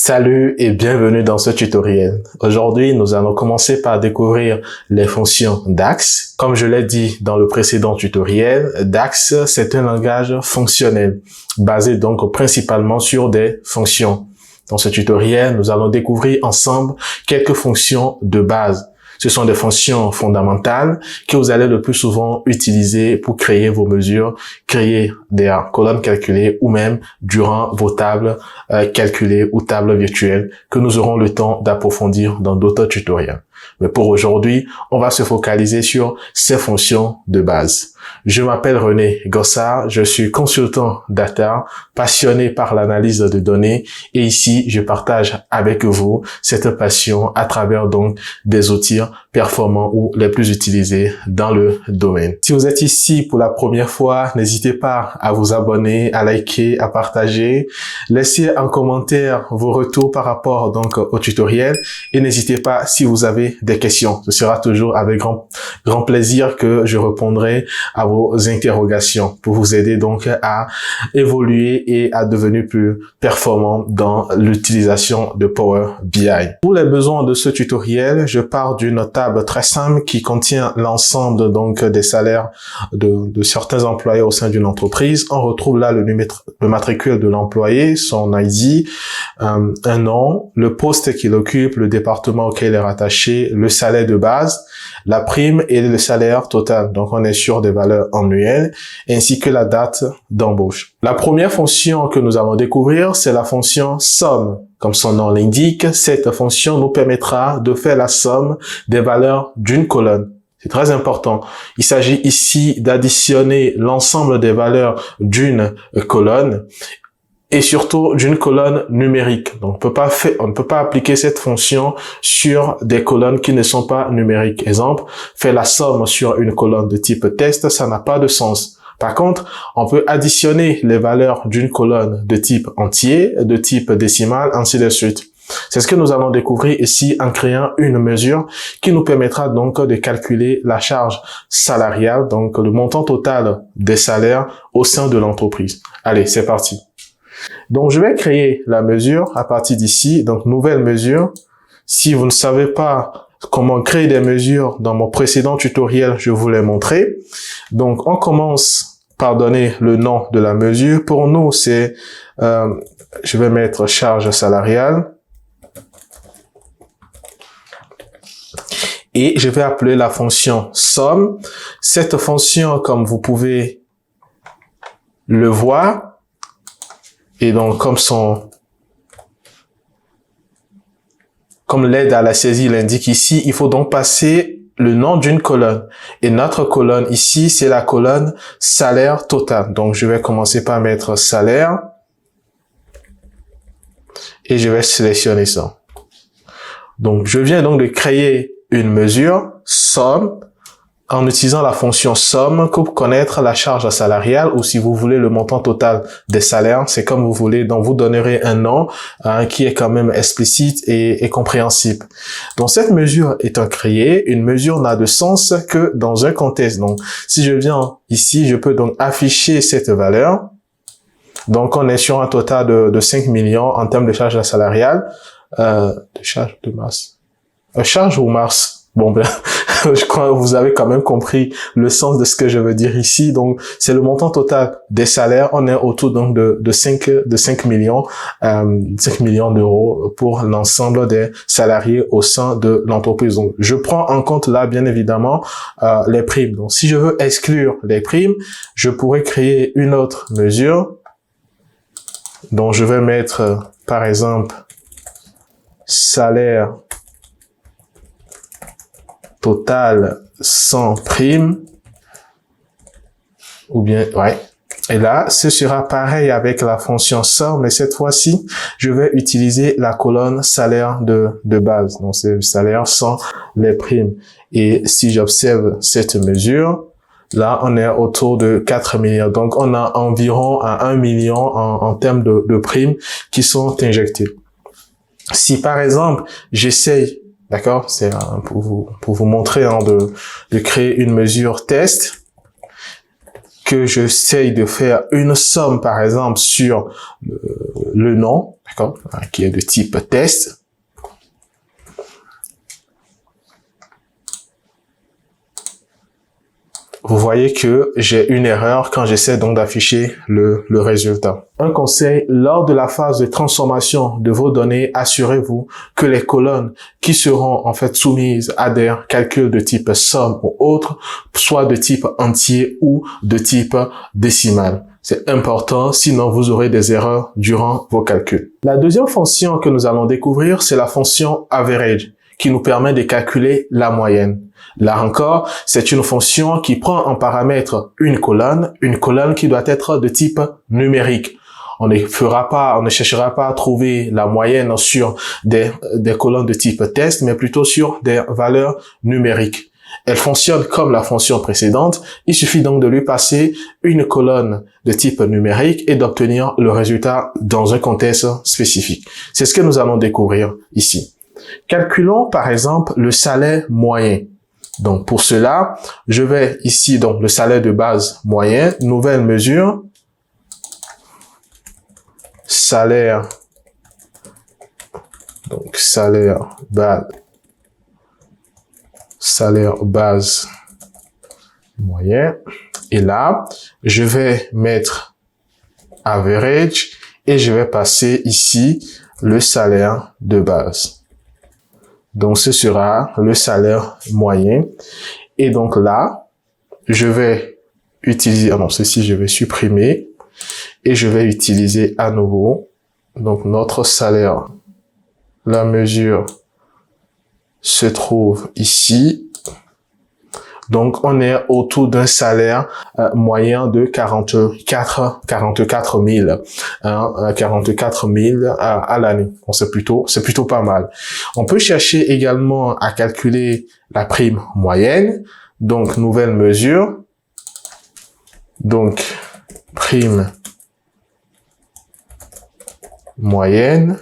Salut et bienvenue dans ce tutoriel. Aujourd'hui, nous allons commencer par découvrir les fonctions DAX. Comme je l'ai dit dans le précédent tutoriel, DAX, c'est un langage fonctionnel, basé donc principalement sur des fonctions. Dans ce tutoriel, nous allons découvrir ensemble quelques fonctions de base. Ce sont des fonctions fondamentales que vous allez le plus souvent utiliser pour créer vos mesures, créer des colonnes calculées ou même durant vos tables calculées ou tables virtuelles que nous aurons le temps d'approfondir dans d'autres tutoriels. Mais pour aujourd'hui, on va se focaliser sur ces fonctions de base. Je m'appelle René Gossard, je suis consultant data, passionné par l'analyse de données et ici, je partage avec vous cette passion à travers donc des outils performants ou les plus utilisés dans le domaine. Si vous êtes ici pour la première fois, n'hésitez pas à vous abonner, à liker, à partager. Laissez en commentaire vos retours par rapport donc au tutoriel et n'hésitez pas si vous avez des questions. Ce sera toujours avec grand plaisir que je répondrai à vos interrogations pour vous aider donc à évoluer et à devenir plus performant dans l'utilisation de Power BI. Pour les besoins de ce tutoriel, je pars d'une table très simple qui contient l'ensemble donc des salaires de certains employés au sein d'une entreprise. On retrouve là le matricule de l'employé, son ID, un nom, le poste qu'il occupe, le département auquel il est rattaché, le salaire de base, la prime et le salaire total. Donc, on est sur des valeurs annuelles ainsi que la date d'embauche. La première fonction que nous allons découvrir, c'est la fonction somme. Comme son nom l'indique, cette fonction nous permettra de faire la somme des valeurs d'une colonne. C'est très important. Il s'agit ici d'additionner l'ensemble des valeurs d'une colonne et surtout d'une colonne numérique. Donc, on ne peut pas appliquer cette fonction sur des colonnes qui ne sont pas numériques. Exemple, faire la somme sur une colonne de type test, ça n'a pas de sens. Par contre, on peut additionner les valeurs d'une colonne de type entier, de type décimal, ainsi de suite. C'est ce que nous allons découvrir ici en créant une mesure qui nous permettra donc de calculer la charge salariale, donc le montant total des salaires au sein de l'entreprise. Allez, c'est parti. Donc, je vais créer la mesure à partir d'ici. Donc, nouvelle mesure. Si vous ne savez pas comment créer des mesures, dans mon précédent tutoriel, je vous l'ai montré. Donc, on commence par donner le nom de la mesure. Pour nous, c'est, je vais mettre charge salariale. Et je vais appeler la fonction somme. Cette fonction, comme vous pouvez le voir, et donc, comme l'aide à la saisie l'indique ici, il faut donc passer le nom d'une colonne. Et notre colonne ici, c'est la colonne salaire total. Donc, je vais commencer par mettre salaire. Et je vais sélectionner ça. Donc, je viens donc de créer une mesure, somme, en utilisant la fonction somme pour connaître la charge salariale ou si vous voulez le montant total des salaires, c'est comme vous voulez. Donc, vous donnerez un nom qui est quand même explicite et compréhensible. Donc, cette mesure étant créée, une mesure n'a de sens que dans un contexte. Donc, si je viens ici, je peux donc afficher cette valeur. Donc, on est sur un total de 5 millions en termes de charge salariale. De charge de masse. Charge ou masse? Bon, ben, je crois que vous avez quand même compris le sens de ce que je veux dire ici. Donc, c'est le montant total des salaires. On est autour donc de 5 millions, 5 millions d'euros pour l'ensemble des salariés au sein de l'entreprise. Donc, je prends en compte là, bien évidemment, les primes. Donc, si je veux exclure les primes, je pourrais créer une autre mesure. Donc, je vais mettre, par exemple, salaire total sans prime, ou bien, ouais. Et là, ce sera pareil avec la fonction somme, mais cette fois-ci, je vais utiliser la colonne salaire de base. Donc, c'est le salaire sans les primes. Et si j'observe cette mesure, là, on est autour de 4 millions. Donc, on a environ 1 million en termes de primes qui sont injectées. Si, par exemple, j'essaye, d'accord, c'est pour vous montrer de créer une mesure test, que j'essaye de faire une somme, par exemple, sur le nom, d'accord, qui est de type test. Vous voyez que j'ai une erreur quand j'essaie donc d'afficher le résultat. Un conseil, lors de la phase de transformation de vos données, assurez-vous que les colonnes qui seront en fait soumises à des calculs de type somme ou autre soient de type entier ou de type décimal. C'est important, sinon vous aurez des erreurs durant vos calculs. La deuxième fonction que nous allons découvrir, c'est la fonction average, qui nous permet de calculer la moyenne. Là encore, c'est une fonction qui prend en paramètre une colonne qui doit être de type numérique. On ne cherchera pas à trouver la moyenne sur des colonnes de type test, mais plutôt sur des valeurs numériques. Elle fonctionne comme la fonction précédente. Il suffit donc de lui passer une colonne de type numérique et d'obtenir le résultat dans un contexte spécifique. C'est ce que nous allons découvrir ici. Calculons par exemple le salaire moyen. Donc pour cela, je vais ici donc le salaire de base moyen, nouvelle mesure, salaire, donc salaire base moyen, et là je vais mettre average et je vais passer ici le salaire de base. Donc, ce sera le salaire moyen. Et donc là, je vais utiliser, ceci, je vais supprimer. Et je vais utiliser à nouveau, donc, notre salaire. La mesure se trouve ici. Donc, on est autour d'un salaire moyen de 44 000, 44 000 à l'année. Bon, c'est plutôt pas mal. On peut chercher également à calculer la prime moyenne. Donc, nouvelle mesure. Donc, prime moyenne.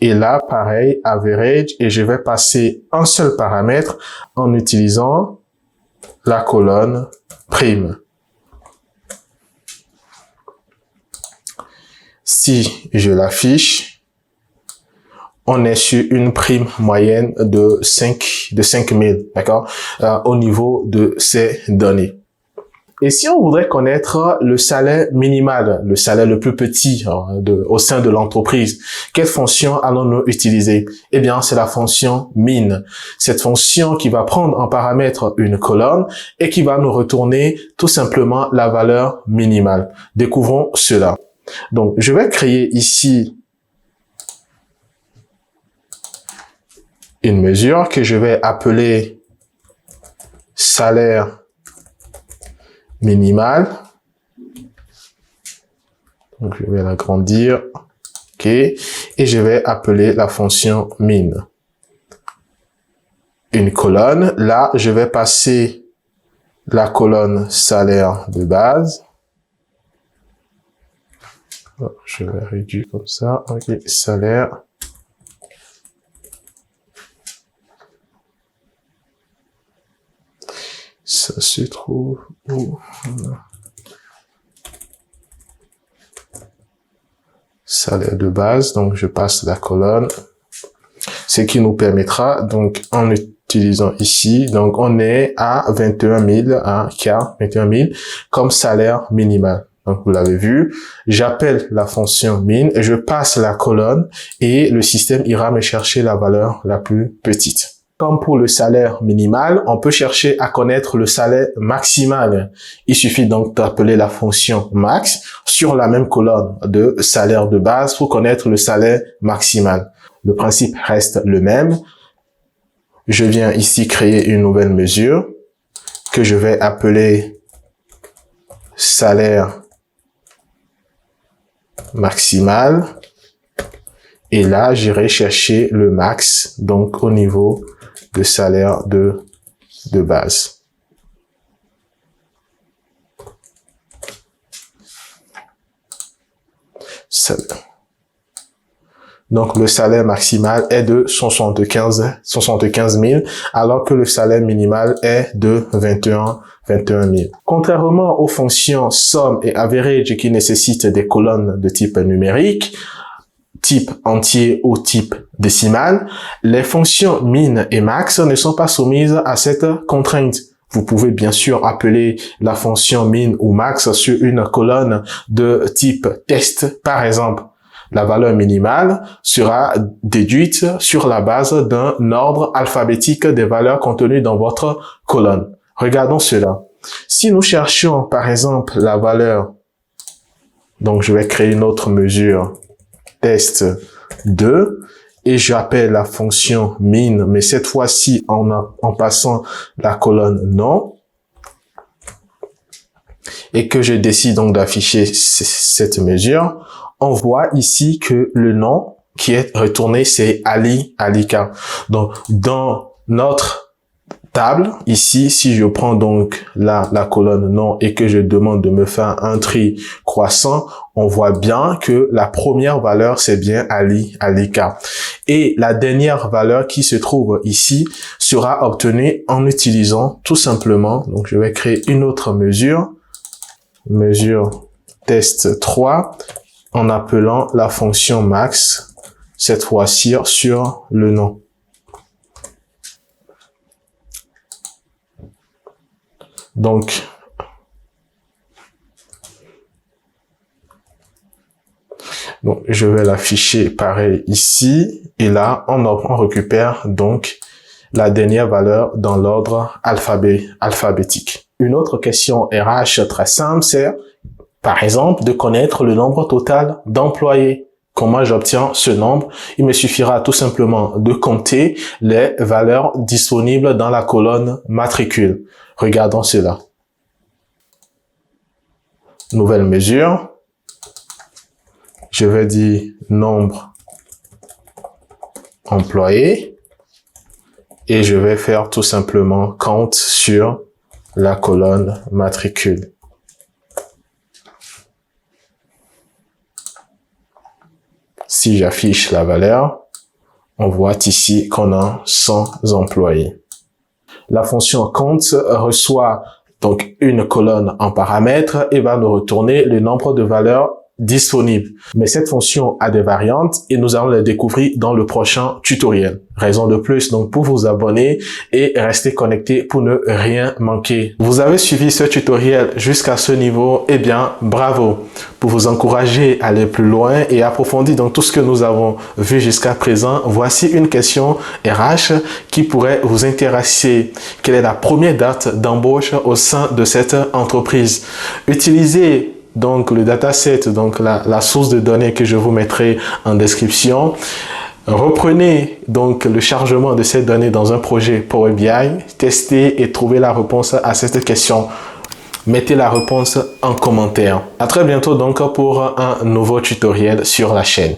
Et là, pareil, average, et je vais passer un seul paramètre en utilisant la colonne prime. Si je l'affiche, on est sur une prime moyenne de 5 000, d'accord, au niveau de ces données. Et si on voudrait connaître le salaire minimal, le salaire le plus petit au sein de l'entreprise, quelle fonction allons-nous utiliser? Eh bien, c'est la fonction min. Cette fonction qui va prendre en paramètre une colonne et qui va nous retourner tout simplement la valeur minimale. Découvrons cela. Donc, je vais créer ici une mesure que je vais appeler salaire minimal. Donc, je vais l'agrandir. OK. Et je vais appeler la fonction min. Une colonne. Là, je vais passer la colonne salaire de base. Je vais réduire comme ça. OK. Salaire. Ça se trouve où? Salaire de base, donc je passe la colonne, ce qui nous permettra, donc en utilisant ici, donc on est à 21 000, à K, 21 000 comme salaire minimal. Donc vous l'avez vu, j'appelle la fonction min, et je passe la colonne et le système ira me chercher la valeur la plus petite. Comme pour le salaire minimal, on peut chercher à connaître le salaire maximal. Il suffit donc d'appeler la fonction max sur la même colonne de salaire de base pour connaître le salaire maximal. Le principe reste le même. Je viens ici créer une nouvelle mesure que je vais appeler salaire maximal. Et là, j'irai chercher le max, donc au niveau de salaire de base. Donc, le salaire maximal est de 75 000, alors que le salaire minimal est de 21 000. Contrairement aux fonctions somme et average qui nécessitent des colonnes de type numérique, type entier ou type décimal, les fonctions min et max ne sont pas soumises à cette contrainte. Vous pouvez bien sûr appeler la fonction min ou max sur une colonne de type test, par exemple. La valeur minimale sera déduite sur la base d'un ordre alphabétique des valeurs contenues dans votre colonne. Regardons cela. Si nous cherchions, par exemple, la valeur, donc je vais créer une autre mesure, test 2, et j'appelle la fonction min, mais cette fois-ci en passant la colonne non, et que je décide donc d'afficher cette mesure, on voit ici que le nom qui est retourné, c'est Ali, Alika. Donc, dans notre table, ici, si je prends donc la colonne nom et que je demande de me faire un tri croissant, on voit bien que la première valeur, c'est bien Ali, Alika. Et la dernière valeur qui se trouve ici sera obtenue en utilisant tout simplement, donc je vais créer une autre mesure test 3, en appelant la fonction max, cette fois-ci sur le nom. Donc, je vais l'afficher pareil ici, et là, on récupère donc la dernière valeur dans l'ordre alphabétique. Une autre question RH très simple, c'est par exemple de connaître le nombre total d'employés. Comment j'obtiens ce nombre? Il me suffira tout simplement de compter les valeurs disponibles dans la colonne matricule. Regardons cela. Nouvelle mesure. Je vais dire nombre employés et je vais faire tout simplement compte sur la colonne matricule. Si j'affiche la valeur, on voit ici qu'on a 100 employés. La fonction compte reçoit donc une colonne en paramètres et va nous retourner le nombre de valeurs disponibles. Mais cette fonction a des variantes et nous allons les découvrir dans le prochain tutoriel. Raison de plus donc pour vous abonner et rester connecté pour ne rien manquer. Vous avez suivi ce tutoriel jusqu'à ce niveau, eh bien bravo. Pour vous encourager à aller plus loin et approfondir donc tout ce que nous avons vu jusqu'à présent, voici une question RH qui pourrait vous intéresser. Quelle est la première date d'embauche au sein de cette entreprise? Utilisez donc le dataset, donc la source de données que je vous mettrai en description. Reprenez donc le chargement de ces données dans un projet Power BI, testez et trouvez la réponse à cette question. Mettez la réponse en commentaire. À très bientôt donc pour un nouveau tutoriel sur la chaîne.